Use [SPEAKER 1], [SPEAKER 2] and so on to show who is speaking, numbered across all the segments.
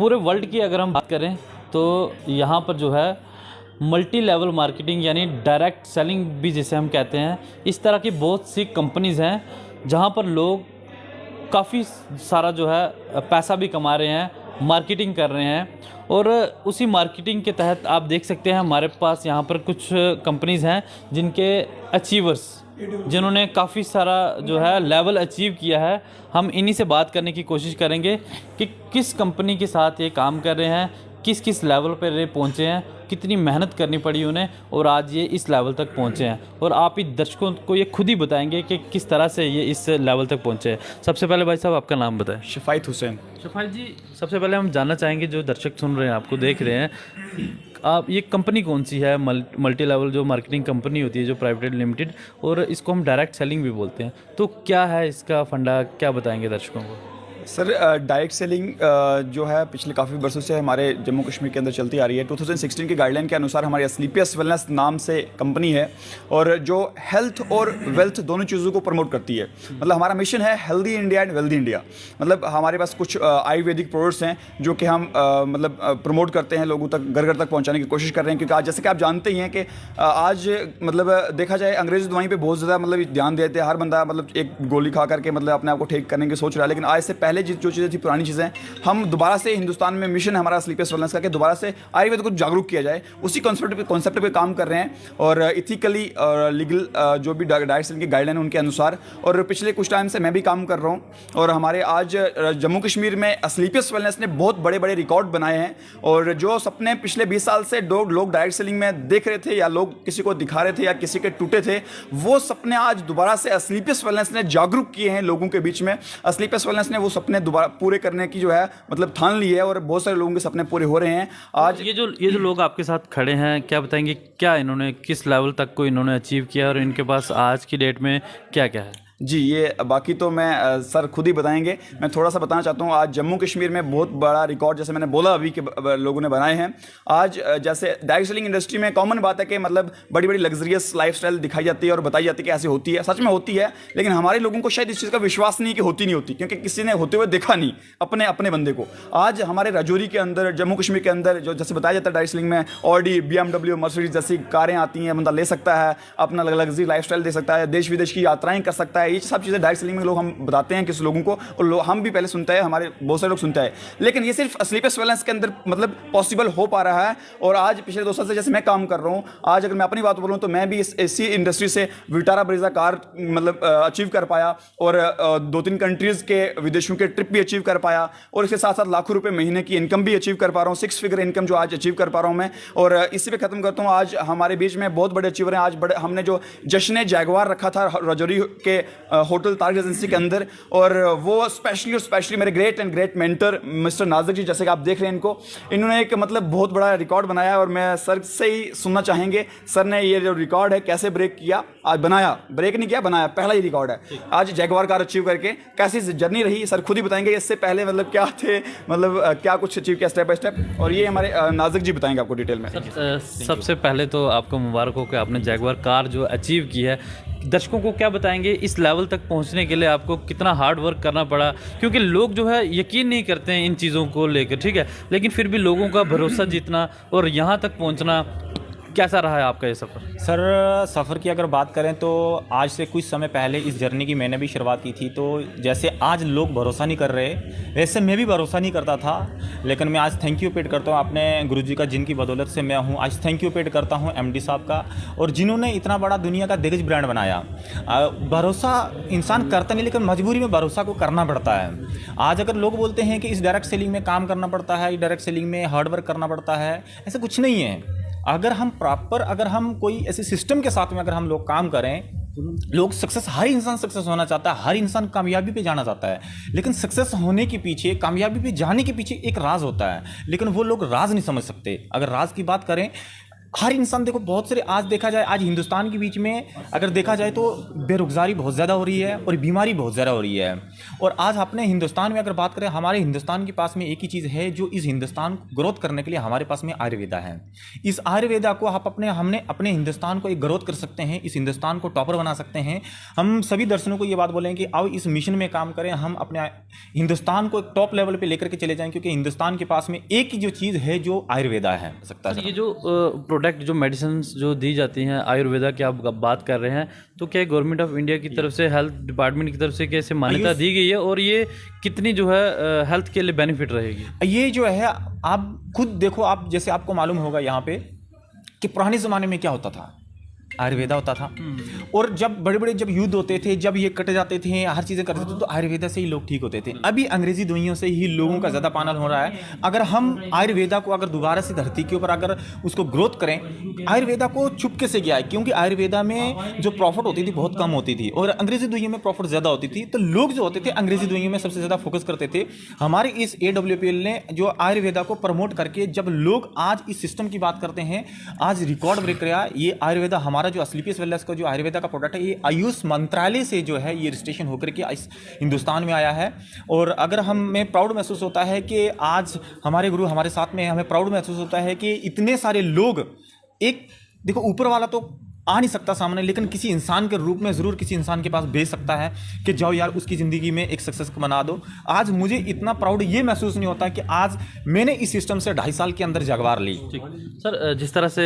[SPEAKER 1] पूरे वर्ल्ड की अगर हम बात करें तो यहाँ पर जो है मल्टी लेवल मार्केटिंग यानी डायरेक्ट सेलिंग भी जिसे हम कहते हैं, इस तरह की बहुत सी कंपनीज़ हैं जहाँ पर लोग काफ़ी सारा जो है पैसा भी कमा रहे हैं, मार्केटिंग कर रहे हैं। और उसी मार्केटिंग के तहत आप देख सकते हैं हमारे पास यहाँ पर कुछ कंपनीज़ हैं जिनके अचीवर्स, जिन्होंने काफ़ी सारा जो है लेवल अचीव किया है। हम इन्हीं से बात करने की कोशिश करेंगे कि किस कंपनी के साथ ये काम कर रहे हैं, किस किस लेवल पर ये पहुँचे हैं, कितनी मेहनत करनी पड़ी उन्हें और आज ये इस लेवल तक पहुँचे हैं। और आप ही दर्शकों को ये खुद ही बताएंगे कि किस तरह से ये इस लेवल तक पहुँचे हैं। सबसे पहले भाई साहब आपका नाम बताएं।
[SPEAKER 2] शफायत हुसैन।
[SPEAKER 1] शफायत जी, सबसे पहले हम जानना चाहेंगे, जो दर्शक सुन रहे हैं, आपको देख रहे हैं, आप ये कंपनी कौन सी है? मल्टी लेवल जो मार्केटिंग कंपनी होती है, जो प्राइवेट लिमिटेड, और इसको हम डायरेक्ट सेलिंग भी बोलते हैं, तो क्या है इसका फंडा, क्या बताएंगे दर्शकों को?
[SPEAKER 2] सर डायरेक्ट सेलिंग जो है पिछले काफ़ी वर्षों से हमारे जम्मू कश्मीर के अंदर चलती आ रही है। 2016 की गाइडलाइन के अनुसार हमारी एस्क्लेपियस वेलनेस नाम से कंपनी है और जो हेल्थ और वेल्थ दोनों चीज़ों को प्रमोट करती है। मतलब हमारा मिशन है healthy India and wealthy India. मतलब हमारे पास कुछ आयुर्वेदिक प्रोडक्ट्स हैं जो कि हम मतलब प्रमोट करते हैं, लोगों तक घर घर तक पहुँचाने की कोशिश कर रहे हैं। क्योंकि आज जैसे कि आप जानते ही हैं कि आज मतलब देखा जाए अंग्रेज़ी दवाई पर बहुत ज़्यादा मतलब ध्यान देते हैं। हर बंदा मतलब एक गोली खा करके मतलब अपने आप को ठीक करने की सोच रहा है, लेकिन आज से पहले जो चीज़ें थी, पुरानी चीज़ें, हम दोबारा से हिंदुस्तान में मिशन है हमारा स्लीपियस वेलनेस का कि दोबारा से आयुर्वेद को जागरूक किया जाए। उसी कॉन्सेप्ट पे काम कर रहे हैं और इथिकली और लीगल जो भी डायरेक्ट सेलिंग की गाइडलाइन उनके अनुसार। और पिछले कुछ टाइम से मैं भी काम कर रहा हूँ और हमारे आज जम्मू कश्मीर में स्लीपियस वेलनेस ने बहुत बड़े बड़े रिकॉर्ड बनाए हैं। और जो सपने पिछले 20 साल से लोग डायरेक्ट सेलिंग में देख रहे थे या लोग किसी को दिखा रहे थे या किसी के टूटे थे, वो सपने आज दोबारा से स्लीपियस वेलनेस ने जागरूक किए हैं लोगों के बीच में। स्लीपियस वेलनेस ने वो सपने दोबारा पूरे करने की जो है मतलब ठान ली है और बहुत सारे लोगों के सपने पूरे हो रहे हैं आज।
[SPEAKER 1] ये जो लोग आपके साथ खड़े हैं, क्या बताएंगे क्या इन्होंने, किस लेवल तक को इन्होंने अचीव किया और इनके पास आज की डेट में क्या क्या है?
[SPEAKER 2] जी, ये बाकी तो मैं सर खुद ही बताएंगे। मैं थोड़ा सा बताना चाहता हूँ। आज जम्मू कश्मीर में बहुत बड़ा रिकॉर्ड, जैसे मैंने बोला अभी के लोगों ने बनाए हैं। आज जैसे डायरेक्ट सेलिंग इंडस्ट्री में कॉमन बात है कि मतलब बड़ी बड़ी लग्जरियस लाइफस्टाइल दिखाई जाती है और बताई जाती है कि ऐसी होती है, सच में होती है, लेकिन हमारे लोगों को शायद इस चीज़ का विश्वास नहीं कि होती नहीं होती, क्योंकि किसी ने होते हुए देखा नहीं अपने बंदे को। आज हमारे राजौरी के अंदर, जम्मू कश्मीर के अंदर जो जैसे बताया जाता है डायरेक्ट सेलिंग में ऑडी, BMW, मर्सिडीज जैसी कारें आती हैं, बंदा ले सकता है, अपना लग्जरी लाइफस्टाइल दे सकता है, देश विदेश की यात्राएं कर सकता है। ये सब चीज़ें डायरेक्ट में लोग हम बताते हैं किस लोगों को, और हम भी पहले सुनते हैं, हमारे बहुत सारे लोग सुनते हैं, लेकिन ये सिर्फ स्लीपियस वेलनेस के अंदर मतलब पॉसिबल हो पा रहा है। और आज पिछले 2 साल से जैसे मैं काम कर रहा हूँ, आज अगर मैं अपनी बात बोलूँ तो मैं भी इसी इंडस्ट्री से विटारा ब्रेजा कार मतलब अचीव कर पाया और 2-3 कंट्रीज़ के विदेशों के ट्रिप भी अचीव कर पाया और इसके साथ साथ लाखों रुपये महीने की इनकम भी अचीव कर पा रहा हूँ, 6 फिगर इनकम जो आज अचीव कर पा रहा हूँ मैं। और इसी पे ख़त्म करता हूँ। आज हमारे बीच में बहुत बड़े अचीवर हैं। आज बड़े हमने जो जश्न जैगवार रखा था राजौरी के होटल ताज एजेंसी के अंदर, और वो स्पेशली मेरे ग्रेट मेंटर मिस्टर नाज़िर जी, जैसे कि आप देख रहे हैं इनको, इन्होंने एक मतलब बहुत बड़ा रिकॉर्ड बनाया। और मैं सर से ही सुनना चाहेंगे, सर ने ये जो रिकॉर्ड है कैसे ब्रेक किया, आज बनाया, ब्रेक नहीं किया, बनाया, पहला ही रिकॉर्ड है। आज जैगवार कार अचीव करके कैसी जर्नी रही, सर खुद ही बताएंगे इससे पहले मतलब क्या थे, मतलब क्या कुछ अचीव किया स्टेप बाय स्टेप, और ये हमारे नाज़िर जी बताएंगे आपको डिटेल में।
[SPEAKER 1] सबसे पहले तो आपको मुबारक हो कि आपने जैगवार कार जो अचीव की है। दर्शकों को क्या बताएंगे इस लेवल तक पहुंचने के लिए आपको कितना हार्ड वर्क करना पड़ा? क्योंकि लोग जो है यकीन नहीं करते हैं इन चीज़ों को लेकर, ठीक है, लेकिन फिर भी लोगों का भरोसा जीतना और यहाँ तक पहुँचना, कैसा रहा है आपका ये सफ़र?
[SPEAKER 3] सर, सफ़र की अगर बात करें तो आज से कुछ समय पहले इस जर्नी की मैंने भी शुरुआत की थी। तो जैसे आज लोग भरोसा नहीं कर रहे, वैसे मैं भी भरोसा नहीं करता था, लेकिन मैं आज थैंक यू पेड करता हूँ अपने गुरुजी का, जिनकी बदौलत से मैं हूँ। आज थैंक यू पेड करता हूँ MD साहब का, और जिन्होंने इतना बड़ा दुनिया का दिग्गज ब्रांड बनाया। भरोसा इंसान करता नहीं, लेकिन मजबूरी में भरोसा को करना पड़ता है। आज अगर लोग बोलते हैं कि इस डायरेक्ट सेलिंग में काम करना पड़ता है, डायरेक्ट सेलिंग में हार्ड वर्क करना पड़ता है, ऐसा कुछ नहीं है। अगर हम अगर हम कोई ऐसे सिस्टम के साथ में अगर हम लोग काम करें, लोग सक्सेस, हर इंसान सक्सेस होना चाहता है, हर इंसान कामयाबी पे जाना चाहता है, लेकिन सक्सेस होने के पीछे, कामयाबी पे जाने के पीछे एक राज होता है, लेकिन वो लोग राज नहीं समझ सकते। अगर राज की बात करें, हर इंसान देखो, बहुत सारे आज देखा जाए, आज हिंदुस्तान के बीच में अगर देखा जाए तो बेरोजगारी बहुत ज़्यादा हो रही है और बीमारी बहुत ज़्यादा हो रही है। और आज अपने हिंदुस्तान में अगर बात करें, हमारे हिंदुस्तान के पास में एक ही चीज़ है जो इस हिंदुस्तान को ग्रोथ करने के लिए हमारे पास में आयुर्वेदा है। इस आयुर्वेदा को हमने अपने हिंदुस्तान को एक ग्रोथ कर सकते हैं, इस हिंदुस्तान को टॉपर बना सकते हैं। हम सभी दर्शकों को ये बात बोलें कि आओ इस मिशन में काम करें, हम अपने हिंदुस्तान को एक टॉप लेवल पे लेकर के चले जाएं, क्योंकि हिंदुस्तान के पास में एक ही जो चीज़ है जो आयुर्वेदा है सकता है।
[SPEAKER 1] ये जो प्रोडक्ट जो मेडिसिन जो दी जाती हैं आयुर्वेदा की आप बात कर रहे हैं, तो क्या गवर्नमेंट ऑफ इंडिया की तरफ से, हेल्थ डिपार्टमेंट की तरफ से कैसे मान्यता दी गई है और ये कितनी जो है हेल्थ के लिए बेनिफिट रहेगी?
[SPEAKER 3] ये जो है आप खुद देखो, आप जैसे आपको मालूम होगा यहाँ पे कि पुराने ज़माने में क्या होता था, आयुर्वेदा होता था। और जब बड़े बड़े जब युद्ध होते थे, जब ये कट जाते थे, हर चीज़ें करते थे, तो आयुर्वेदा से ही लोग ठीक होते थे। अभी अंग्रेजी दवाइयों से ही लोगों का ज़्यादा पालन हो रहा है। अगर हम आयुर्वेदा को अगर दोबारा से धरती के ऊपर अगर उसको ग्रोथ करें, आयुर्वेदा को चुपके से गया है, क्योंकि आयुर्वेदा में जो प्रॉफिट होती थी बहुत कम होती थी और अंग्रेजी दवाइयों में प्रॉफिट ज़्यादा होती थी। तो लोग जो होते थे अंग्रेजी दवाइयों में सबसे ज़्यादा फोकस करते थे। हमारे इस AWPL ने जो आयुर्वेदा को प्रमोट करके, जब लोग आज इस सिस्टम की बात करते हैं, आज रिकॉर्ड ब्रेक रहा ये आयुर्वेदा। हमारा जो स्लीपियस वेलनेस का जो आयुर्वेदा का प्रोडक्ट है, ये आयुष मंत्रालय से जो है ये रजिस्ट्रेशन होकर के इस हिंदुस्तान में आया है। और अगर हमें प्राउड महसूस होता है कि आज हमारे गुरु हमारे साथ में, हमें प्राउड महसूस होता है कि इतने सारे लोग, एक देखो ऊपर वाला तो आ नहीं सकता सामने, लेकिन किसी इंसान के रूप में ज़रूर किसी इंसान के पास भेज सकता है कि जाओ यार उसकी ज़िंदगी में एक सक्सेस बना दो। आज मुझे इतना प्राउड ये महसूस नहीं होता कि आज मैंने इस सिस्टम से 2.5 साल के अंदर जगवार ली।
[SPEAKER 1] सर, जिस तरह से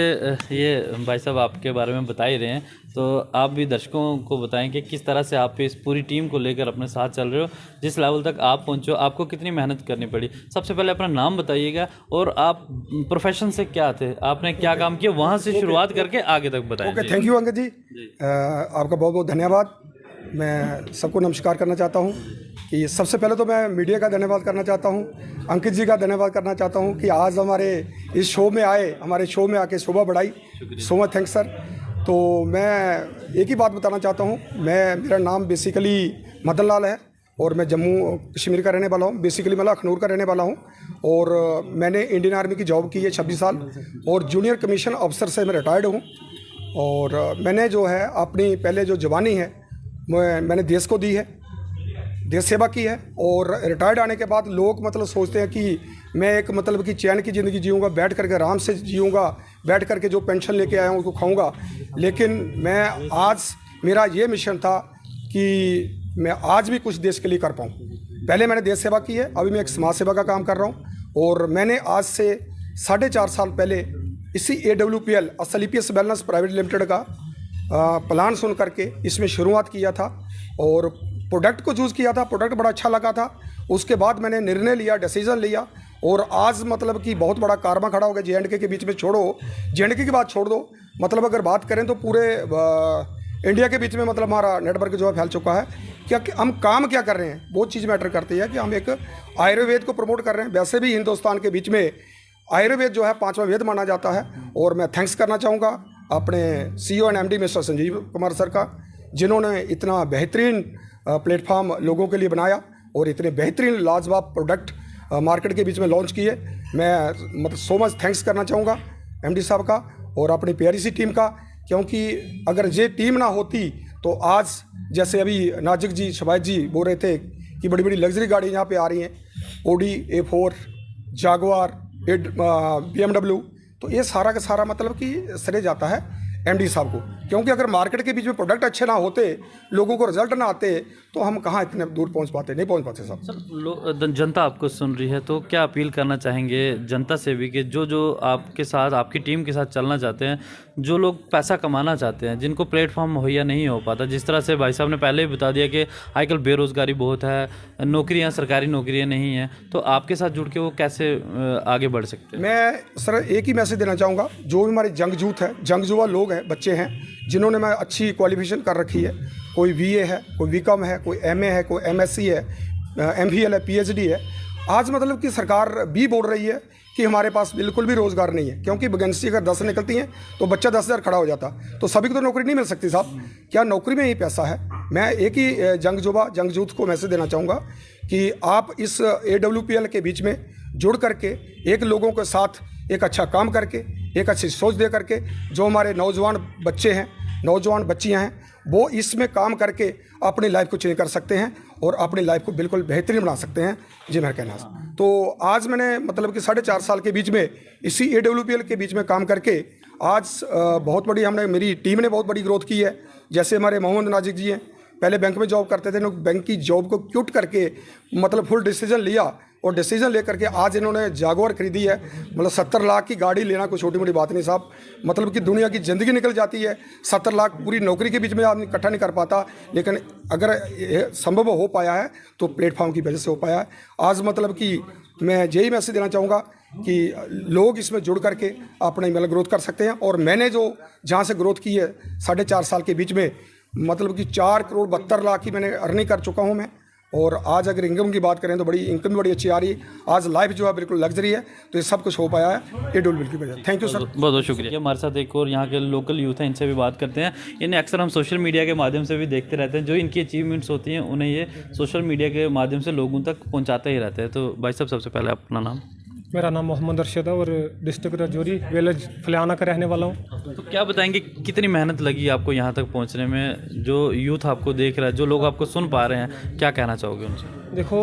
[SPEAKER 1] ये भाई साहब आपके बारे में बता ही रहे हैं, तो आप भी दर्शकों को बताएं कि किस तरह से आप इस पूरी टीम को लेकर अपने साथ चल रहे हो, जिस लेवल तक आप पहुँचे हो, आपको कितनी मेहनत करनी पड़ी। सबसे पहले अपना नाम बताइएगा और आप प्रोफेशन से क्या थे, आपने क्या काम किया, वहाँ से शुरुआत करके आगे तक बताएं।
[SPEAKER 4] थैंक यू अंकित जी, आपका बहुत बहुत धन्यवाद। मैं सबको नमस्कार करना चाहता हूँ कि सबसे पहले तो मैं मीडिया का धन्यवाद करना चाहता हूँ, अंकित जी का धन्यवाद करना चाहता हूँ कि आज हमारे इस शो में आए, हमारे शो में आके शोभा बढ़ाई। So much thanks sir. तो मैं एक ही बात बताना चाहता हूँ, मेरा नाम बेसिकली मदन लाल है और मैं जम्मू कश्मीर का रहने वाला हूँ। बेसिकली मैं अखनूर का रहने वाला हूँ और मैंने इंडियन आर्मी की जॉब की है 26 साल और जूनियर कमीशन अफसर से मैं रिटायर्ड हूँ। और मैंने जो है अपनी पहले जो जवानी है मैंने देश को दी है, देश सेवा की है। और रिटायर्ड आने के बाद लोग मतलब सोचते हैं कि मैं एक मतलब कि चैन की ज़िंदगी जीऊँगा, बैठ करके आराम से जीऊँगा, बैठ करके जो पेंशन लेके आया हूँ उसको खाऊँगा। लेकिन मैं आज मेरा ये मिशन था कि मैं आज भी कुछ देश के लिए कर पाऊँ। पहले मैंने देश सेवा की है, अभी मैं एक समाज सेवा का काम कर रहा हूँ। और मैंने आज से 4.5 साल पहले इसी AWPL स्लीपियस वेलनेस प्राइवेट लिमिटेड का प्लान सुन करके इसमें शुरुआत किया था और प्रोडक्ट को चूज़ किया था। प्रोडक्ट बड़ा अच्छा लगा था। उसके बाद मैंने निर्णय लिया, डिसीजन लिया और आज मतलब कि बहुत बड़ा कारवा खड़ा हो गया। J&K के बीच में छोड़ो, J&K की बात छोड़ दो, मतलब अगर बात करें तो पूरे इंडिया के बीच में मतलब हमारा नेटवर्क जो है फैल चुका है। क्या हम काम क्या कर रहे हैं, वो चीज़ मैटर करती है कि हम एक आयुर्वेद को प्रमोट कर रहे हैं। वैसे भी हिंदुस्तान के बीच में आयुर्वेद जो है 5वां वेद माना जाता है। और मैं थैंक्स करना चाहूँगा अपने CEO and MD mister Sanjeev Kumar sir का, जिन्होंने इतना बेहतरीन प्लेटफॉर्म लोगों के लिए बनाया और इतने बेहतरीन लाजवाब प्रोडक्ट मार्केट के बीच में लॉन्च किए। मैं मतलब सो मच थैंक्स करना चाहूँगा MD साहब का और अपनी प्यारी सी टीम का, क्योंकि अगर ये टीम ना होती तो आज जैसे अभी नाजिक जी, शबाज जी बोल रहे थे कि बड़ी बड़ी लग्जरी गाड़ी यहाँ पे आ रही हैं, Audi A4, जागवार, BMW, तो ये सारा का सारा मतलब कि श्रेय जाता है MD साहब को। क्योंकि अगर मार्केट के बीच में प्रोडक्ट अच्छे ना होते, लोगों को रिजल्ट ना आते, तो हम कहाँ इतने दूर पहुँच पाते, नहीं पहुँच पाते साहब।
[SPEAKER 1] सर, जनता आपको सुन रही है, तो क्या अपील करना चाहेंगे जनता से भी कि जो आपके साथ, आपकी टीम के साथ चलना चाहते हैं, जो लोग पैसा कमाना चाहते हैं, जिनको प्लेटफॉर्म मुहैया नहीं हो पाता, जिस तरह से भाई साहब ने पहले ही बता दिया कि आजकल बेरोज़गारी बहुत है, नौकरियां, सरकारी नौकरियां नहीं हैं, तो आपके साथ जुड़ के वो कैसे आगे बढ़ सकते हैं?
[SPEAKER 4] मैं सर एक ही मैसेज देना चाहूँगा, जो भी हमारे जंगजूत है, जंगजुआ लोग हैं, बच्चे हैं जिन्होंने मैं अच्छी क्वालिफिकेशन कर रखी है, कोई VA है, कोई BCom है, कोई MA है, कोई MSc है, MPhil है, PhD है। आज मतलब कि सरकार भी बोल रही है कि हमारे पास बिल्कुल भी रोज़गार नहीं है, क्योंकि वैकेंसी अगर 10 निकलती हैं तो बच्चा 10,000 खड़ा हो जाता, तो सभी को तो नौकरी नहीं मिल सकती साहब। क्या नौकरी में ही पैसा है? मैं एक ही जंगजूत को मैसेज देना चाहूँगा कि आप इस AWPL के बीच में जुड़ करके एक लोगों के साथ एक अच्छा काम करके एक अच्छी सोच दे करके जो हमारे नौजवान बच्चे हैं, नौजवान बच्चियां हैं, वो इसमें काम करके अपनी लाइफ को चेंज कर सकते हैं और अपनी लाइफ को बिल्कुल बेहतरीन बना सकते हैं। जी मेरा कहना है। तो आज मैंने मतलब कि 4.5 साल के बीच में इसी AWPL के बीच में काम करके आज बहुत बड़ी मेरी टीम ने बहुत बड़ी ग्रोथ की है। जैसे हमारे मोहम्मद नाजिक जी हैं, पहले बैंक में जॉब करते थे, इन्होंने बैंक की जॉब को क्विट करके मतलब फुल डिसीजन लिया और डिसीजन लेकर के आज इन्होंने जागवार खरीदी है। मतलब 70 लाख की गाड़ी लेना कोई छोटी मोटी बात नहीं साहब, मतलब कि दुनिया की ज़िंदगी निकल जाती है। 70 लाख पूरी नौकरी के बीच में आदमी इकट्ठा नहीं कर पाता, लेकिन अगर ये संभव हो पाया है तो प्लेटफॉर्म की वजह से हो पाया है। आज मतलब कि मैं यही मैसेज देना चाहूँगा कि लोग इसमें जुड़ करके अपना मतलब ग्रोथ कर सकते हैं। और मैंने जो जहाँ से ग्रोथ की है 4.5 साल के बीच में, मतलब कि 4 करोड़ 72 लाख की मैंने अर्निंग कर चुका हूँ मैं। और आज अगर इनकम की बात करें तो बड़ी इनकम भी बड़ी अच्छी आ रही है। आज लाइफ जो है बिल्कुल लग्जरी है। तो ये सब कुछ हो पाया है AWPL की वजह। Thank you sir.
[SPEAKER 1] बहुत बहुत शुक्रिया। हमारे साथ एक और यहाँ के लोकल यूथ हैं, इनसे भी बात करते हैं। इन्हें अक्सर हम सोशल मीडिया के माध्यम से भी देखते रहते हैं। जो इनकी अचीवमेंट्स होती हैं उन्हें ये सोशल मीडिया के माध्यम से लोगों तक पहुँचाते ही रहते हैं। तो भाई साहब, सबसे पहले अपना नाम।
[SPEAKER 5] मेरा नाम मोहम्मद अरशद है और डिस्ट्रिक्ट राजौरी विलेज फलियाना का रहने वाला हूँ।
[SPEAKER 1] तो क्या बताएंगे कितनी मेहनत लगी आपको यहाँ तक पहुँचने में? जो यूथ आपको देख रहा है, जो लोग आपको सुन पा रहे हैं, क्या कहना चाहोगे उनसे?
[SPEAKER 5] देखो,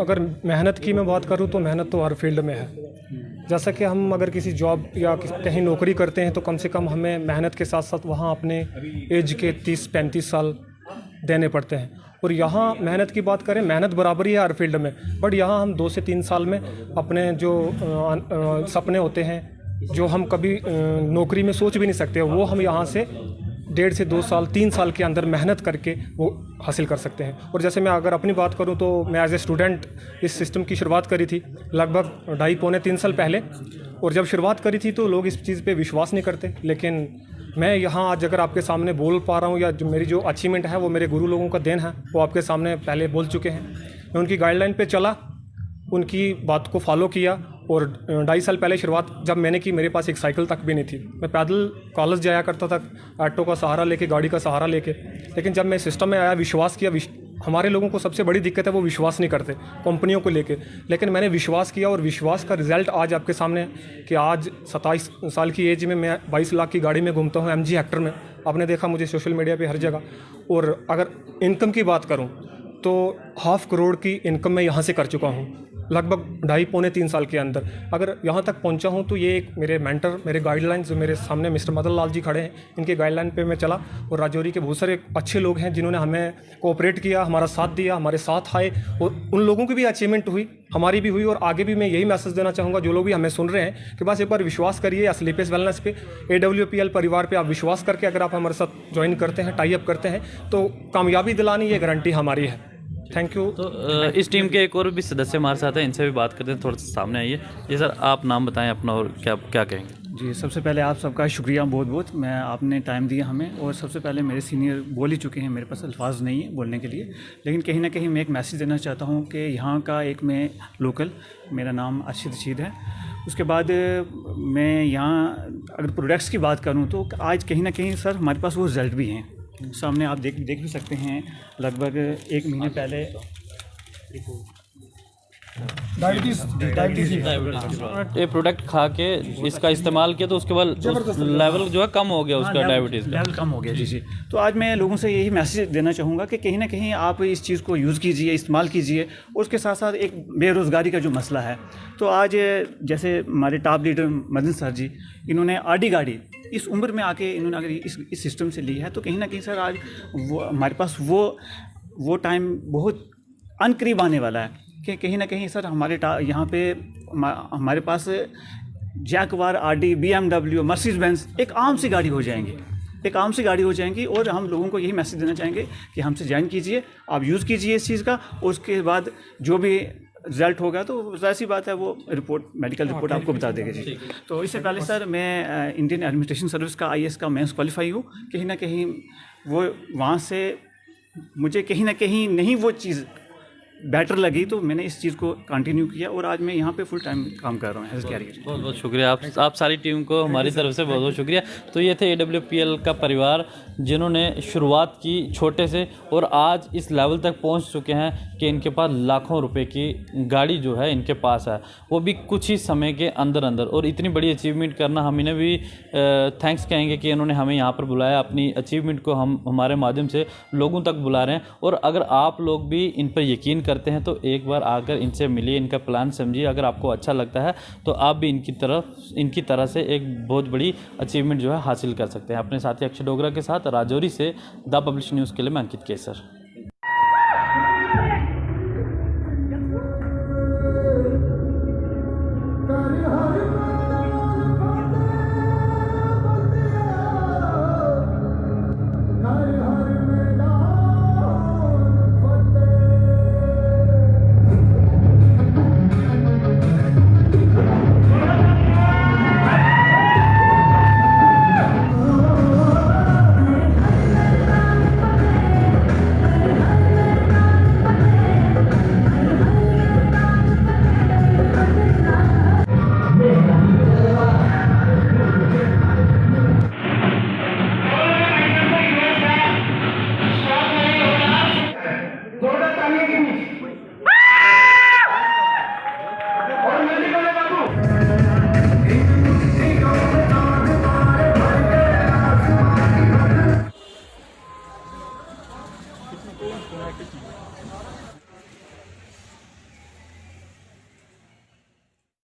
[SPEAKER 5] अगर मेहनत की मैं बात करूँ तो मेहनत तो हर फील्ड में है। जैसा कि हम अगर किसी जॉब या कहीं नौकरी करते हैं तो कम से कम हमें मेहनत के साथ साथ वहाँ अपने एज के 30-35 साल देने पड़ते हैं। और यहाँ मेहनत की बात करें, मेहनत बराबरी है हर फील्ड में, बट यहाँ हम 2 से 3 साल में अपने जो सपने होते हैं, जो हम कभी नौकरी में सोच भी नहीं सकते, वो हम यहाँ से 1.5 से 2 साल 3 साल के अंदर मेहनत करके वो हासिल कर सकते हैं। और जैसे मैं अगर अपनी बात करूँ तो मैं एज ए स्टूडेंट इस सिस्टम की शुरुआत करी थी लगभग 2.5-3 साल पहले। और जब शुरुआत करी थी तो लोग इस चीज़ पे विश्वास नहीं करते, लेकिन मैं यहाँ आज अगर आपके सामने बोल पा रहा हूँ, या जो मेरी जो अचीवमेंट है वो मेरे गुरु लोगों का देन है। वो आपके सामने पहले बोल चुके हैं। मैं उनकी गाइडलाइन पे चला, उनकी बात को फॉलो किया। और 2.5 साल पहले शुरुआत जब मैंने की, मेरे पास एक साइकिल तक भी नहीं थी। मैं पैदल कॉलेज जाया करता था, ऑटो का सहारा लेके, गाड़ी का सहारा लेके। लेकिन जब मैं सिस्टम में आया, विश्वास किया। हमारे लोगों को सबसे बड़ी दिक्कत है वो विश्वास नहीं करते कंपनियों को लेके, लेकिन मैंने विश्वास किया और विश्वास का रिजल्ट आज आपके सामने है कि आज 27 साल की एज में मैं 22 लाख की गाड़ी में घूमता हूँ MG हेक्टर में। आपने देखा मुझे सोशल मीडिया पे हर जगह। और अगर इनकम की बात करूँ तो 500 करोड़ की इनकम मैं यहाँ से कर चुका हूँ लगभग 2.5-3 साल के अंदर। अगर यहाँ तक पहुँचा हूँ तो ये एक मेरे मेंटर, मेरे गाइडलाइन जो मेरे सामने मिस्टर मदन लाल जी खड़े हैं, इनके गाइडलाइन पे मैं चला। और राजौरी के बहुत सारे अच्छे लोग हैं जिन्होंने हमें कोऑपरेट किया, हमारा साथ दिया, हमारे साथ आए। और उन लोगों की भी अचीवमेंट हुई, हमारी भी हुई। और आगे भी मैं यही मैसेज देना चाहूँगा जो लोग भी हमें सुन रहे हैं कि बस एक बार विश्वास करिए स्लीपेस वेलनेस पे, AWPL परिवार पे आप विश्वास करके अगर आप हमारे साथ ज्वाइन करते हैं, टाई अप करते हैं, तो कामयाबी दिलानी ये गारंटी हमारी है। Thank you.
[SPEAKER 1] तो इस टीम के एक और भी सदस्य हमारे साथ हैं, इनसे भी बात करते हैं। थोड़ा सा सामने आइए जी सर, आप नाम बताएं अपना और क्या कहेंगे?
[SPEAKER 6] जी, सबसे पहले आप सबका शुक्रिया बहुत बहुत। मैं आपने टाइम दिया हमें। और सबसे पहले मेरे सीनियर बोल ही चुके हैं, मेरे पास अल्फाज नहीं है बोलने के लिए, लेकिन कहीं ना कहीं मैं एक मैसेज देना चाहता हूँ कि यहाँ का एक मैं लोकल, मेरा नाम अर्शद रशीद है। उसके बाद मैं यहाँ अगर प्रोडक्ट्स की बात करूँ तो आज कहीं ना कहीं सर हमारे पास वो रिज़ल्ट भी हैं। सामने आप देख भी सकते हैं। लगभग 1 महीने पहले
[SPEAKER 1] ये प्रोडक्ट खा के इसका इस्तेमाल किया तो उसके बाद लेवल जो है कम हो गया उसका, डायबिटीज़
[SPEAKER 6] लेवल कम हो गया। जी। तो आज मैं लोगों से यही मैसेज देना चाहूँगा कि कहीं ना कहीं आप इस चीज़ को यूज़ कीजिए, इस्तेमाल कीजिए। उसके साथ साथ एक बेरोज़गारी का जो मसला है, तो आज जैसे हमारे टॉप लीडर मदन सर जी, इन्होंने आडी गाड़ी इस उम्र में आके इन्होंने अगर इस सिस्टम से ली है, तो कहीं ना कहीं सर आज वो हमारे पास वो टाइम बहुत अनकरीब आने वाला है कि कहीं ना कहीं सर हमारे यहाँ पे हमारे पास Jaguar, Audi, BMW, Mercedes Benz एक आम सी गाड़ी हो जाएंगी। और हम लोगों को यही मैसेज देना चाहेंगे कि हमसे ज्वाइन कीजिए, आप यूज़ कीजिए इस चीज़ का। उसके बाद जो भी रिजल्ट होगा तो ऐसी बात है वो मेडिकल रिपोर्ट आपको बता देगा जी। तो इससे पहले सर मैं इंडियन एडमिनिस्ट्रेशन सर्विस का IAS का मेंस क्वालिफाई हूँ। कहीं ना कहीं वो वहाँ से मुझे कहीं ना कहीं नहीं वो चीज़ बेटर लगी तो मैंने इस चीज़ को कंटिन्यू किया और आज मैं यहाँ पे फुल टाइम काम कर रहा हूँ एज कैरियर।
[SPEAKER 1] बहुत बहुत शुक्रिया आप सारी टीम को हमारी तरफ से बहुत बहुत शुक्रिया। तो ये थे AWPL का परिवार जिन्होंने शुरुआत की छोटे से और आज इस लेवल तक पहुंच चुके हैं कि इनके पास लाखों रुपए की गाड़ी जो है इनके पास है, वो भी कुछ ही समय के अंदर अंदर। और इतनी बड़ी अचीवमेंट करना, हम इन्हें भी थैंक्स कहेंगे कि इन्होंने हमें यहाँ पर बुलाया, अपनी अचीवमेंट को हम हमारे माध्यम से लोगों तक बुला रहे हैं। और अगर आप लोग भी इन पर यकीन करते हैं तो एक बार आकर इनसे मिलिए, इनका प्लान समझिए। अगर आपको अच्छा लगता है तो आप भी इनकी तरह से एक बहुत बड़ी अचीवमेंट जो है हासिल कर सकते हैं। अपने साथी अक्षय डोगरा के साथ राजौरी से द पब्लिश न्यूज़ के लिए मैं अंकित केसर।